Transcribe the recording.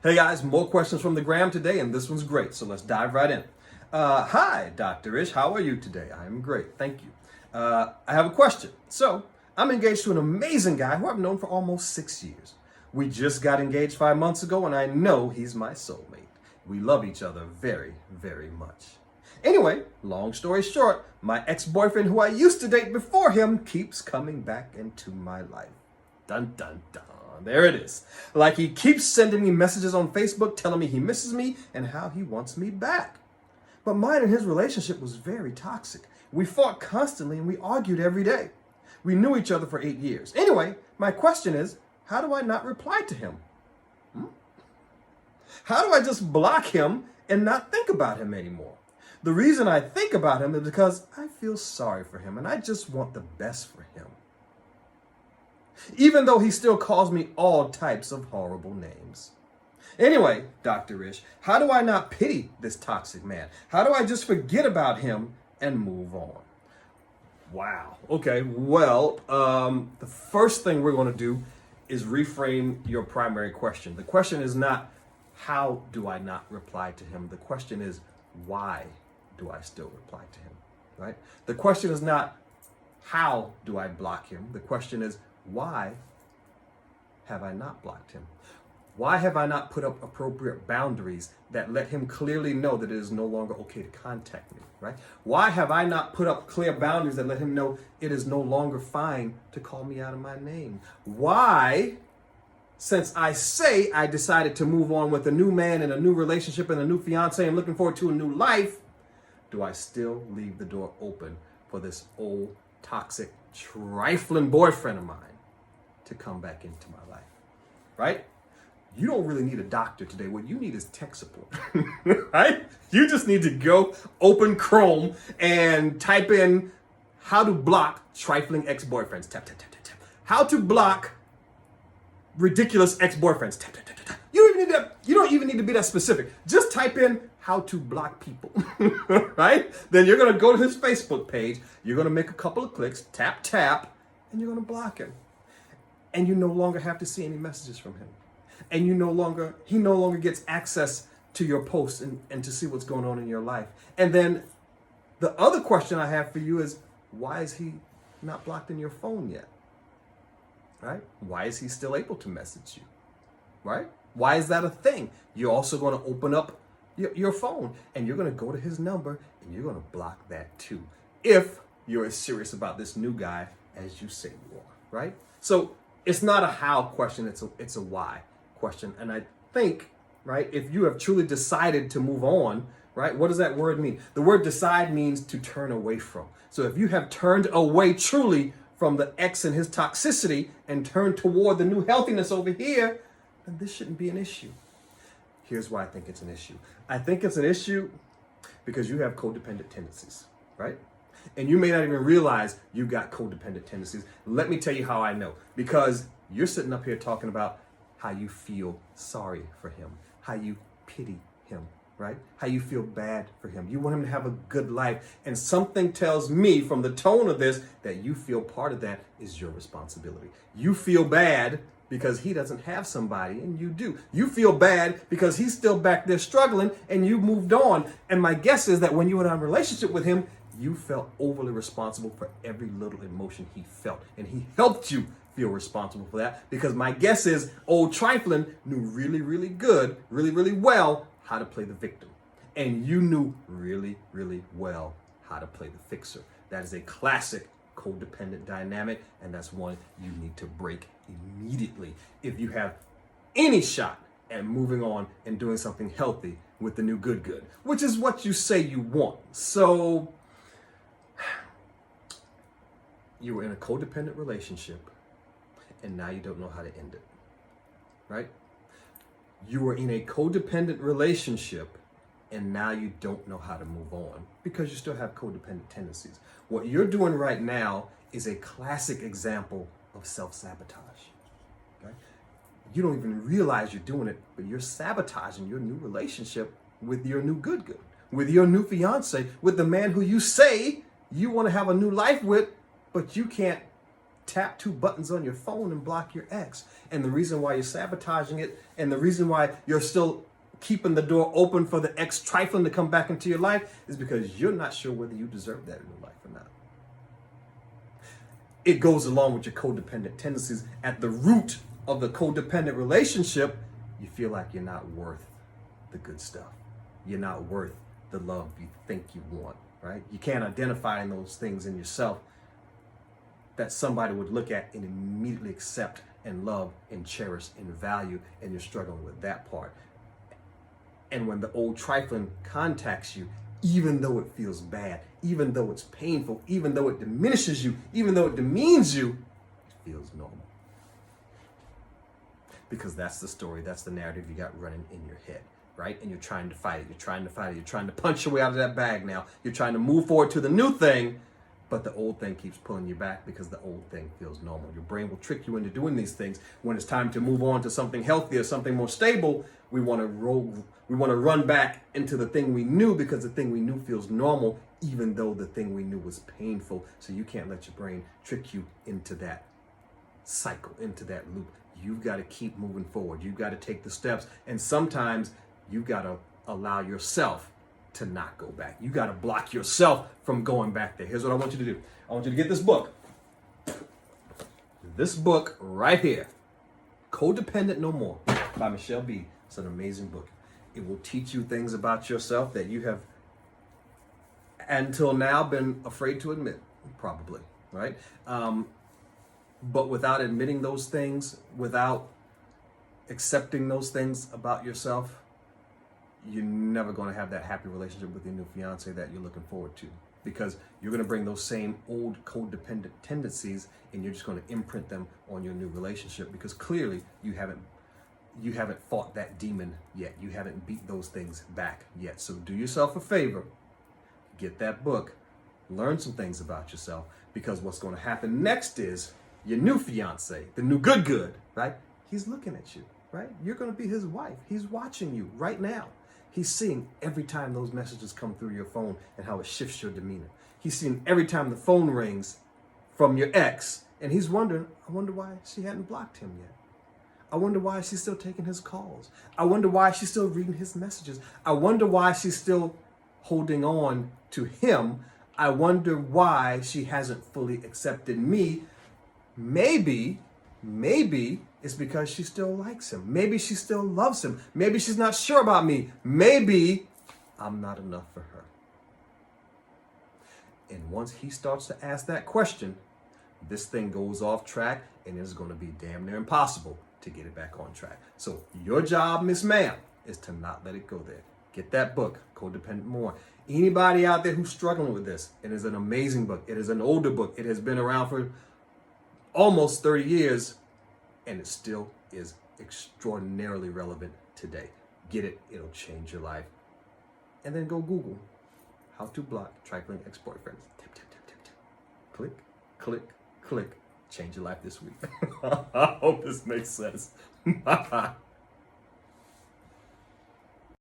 Hey guys, more questions from the gram today, and this one's great, so let's dive right in. Hi, Dr. Ish, how are you today? I am great, thank you. I have a question. So, I'm engaged to an amazing guy who I've known for almost 6 years. We just got engaged 5 months ago, and I know he's my soulmate. We love each other very, very much. Anyway, long story short, my ex-boyfriend who I used to date before him keeps coming back into my life. Dun, dun, dun. There it is. Like he keeps sending me messages on Facebook telling me he misses me and how he wants me back. But mine and his relationship was very toxic. We fought constantly and we argued every day. We knew each other for 8 years. Anyway, my question is, how do I not reply to him? How do I just block him and not think about him anymore? The reason I think about him is because I feel sorry for him and I just want the best for him. Even though he still calls me all types of horrible names. Anyway, Dr. Ish, how do I not pity this toxic man? How do I just forget about him and move on? Wow. Okay, well, the first thing we're going to do is reframe your primary question. The question is not, how do I not reply to him? The question is, why do I still reply to him, right? The question is not, how do I block him? The question is, why have I not blocked him? Why have I not put up appropriate boundaries that let him clearly know that it is no longer okay to contact me, right? Why have I not put up clear boundaries that let him know it is no longer fine to call me out of my name? Why, since I say I decided to move on with a new man and a new relationship and a new fiance and looking forward to a new life, do I still leave the door open for this old, toxic, trifling boyfriend of mine to come back into my life, right? You don't really need a doctor today. What you need is tech support, right? You just need to go open Chrome and type in how to block trifling ex-boyfriends. Tap, tap, tap, tap, tap. How to block ridiculous ex-boyfriends. Tap, tap, tap, tap, tap. You don't even need to be that specific. Just type in how to block people, right? Then you're going to go to his Facebook page. You're going to make a couple of clicks, tap, tap, and you're going to block him. And you no longer have to see any messages from him. And he no longer gets access to your posts and to see what's going on in your life. And then the other question I have for you is, why is he not blocked in your phone yet? Right? Why is he still able to message you? Right? Why is that a thing? You're also going to open up your phone and you're going to go to his number and you're going to block that too. If you're as serious about this new guy as you say you are, right? So it's not a how question, it's a why question. And I think, right, if you have truly decided to move on, right, what does that word mean? The word decide means to turn away from. So if you have turned away truly from the ex and his toxicity and turned toward the new healthiness over here, then this shouldn't be an issue. Here's why I think it's an issue. I think it's an issue because you have codependent tendencies, right? And you may not even realize you've got codependent tendencies. Let me tell you how I know. Because you're sitting up here talking about how you feel sorry for him, how you pity him, right? How you feel bad for him. You want him to have a good life. And something tells me from the tone of this that you feel part of that is your responsibility. You feel bad because he doesn't have somebody and you do. You feel bad because he's still back there struggling and you moved on. And my guess is that when you were in a relationship with him, you felt overly responsible for every little emotion he felt. And he helped you feel responsible for that because my guess is old Triflin knew really, really good, really, really well how to play the victim. And you knew really, really well how to play the fixer. That is a classic codependent dynamic, and that's one you need to break immediately if you have any shot at moving on and doing something healthy with the new good, which is what you say you want. So you were in a codependent relationship and now you don't know how to end it, right? You were in a codependent relationship and now you don't know how to move on because you still have codependent tendencies. What you're doing right now is a classic example of self-sabotage. Okay? You don't even realize you're doing it, but you're sabotaging your new relationship with your new good, with your new fiance, with the man who you say you want to have a new life with, but you can't tap two buttons on your phone and block your ex. And the reason why you're sabotaging it, and the reason why you're still keeping the door open for the ex trifling to come back into your life, is because you're not sure whether you deserve that in your life or not. It goes along with your codependent tendencies. At the root of the codependent relationship, you feel like you're not worth the good stuff. You're not worth the love you think you want, right? You can't identify in those things in yourself that somebody would look at and immediately accept and love and cherish and value, and you're struggling with that part. And when the old trifling contacts you, even though it feels bad, even though it's painful, even though it diminishes you, even though it demeans you, it feels normal. Because that's the story, that's the narrative you got running in your head, right? And you're trying to fight it, you're trying to punch your way out of that bag now. You're trying to move forward to the new thing, but the old thing keeps pulling you back because the old thing feels normal. Your brain will trick you into doing these things. When it's time to move on to something healthier, something more stable, we want to run back into the thing we knew, because the thing we knew feels normal, even though the thing we knew was painful. So you can't let your brain trick you into that cycle, into that loop. You've got to keep moving forward. You've got to take the steps. And sometimes you've got to allow yourself to not go back. You got to block yourself from going back there. Here's what I want you to do. I want you to get this book. This book right here, Codependent No More, by Michelle B. It's an amazing book. It will teach you things about yourself that you have until now been afraid to admit, probably, right? But without admitting those things, without accepting those things about yourself, you're never going to have that happy relationship with your new fiance that you're looking forward to, because you're going to bring those same old codependent tendencies and you're just going to imprint them on your new relationship, because clearly you haven't fought that demon yet. You haven't beat those things back yet. So do yourself a favor, get that book, learn some things about yourself, because what's going to happen next is your new fiance, the new good, right? He's looking at you, right? You're going to be his wife. He's watching you right now. He's seeing every time those messages come through your phone and how it shifts your demeanor. He's seeing every time the phone rings from your ex, and he's wondering, I wonder why she hadn't blocked him yet. I wonder why she's still taking his calls. I wonder why she's still reading his messages. I wonder why she's still holding on to him. I wonder why she hasn't fully accepted me. Maybe it's because she still likes him. Maybe she still loves him. Maybe she's not sure about me. Maybe I'm not enough for her. And once he starts to ask that question, this thing goes off track, and it's going to be damn near impossible to get it back on track. So your job, Miss Ma'am, is to not let it go there. Get that book, Codependent More. Anybody out there who's struggling with this, it is an amazing book. It is an older book. It has been around for almost 30 years, and it still is extraordinarily relevant today. Get it, it'll change your life. And then go Google how to block trifling ex-boyfriends. Tap, tap, tap, tap, tap. Click, click, click. Change your life this week. I hope this makes sense. Bye.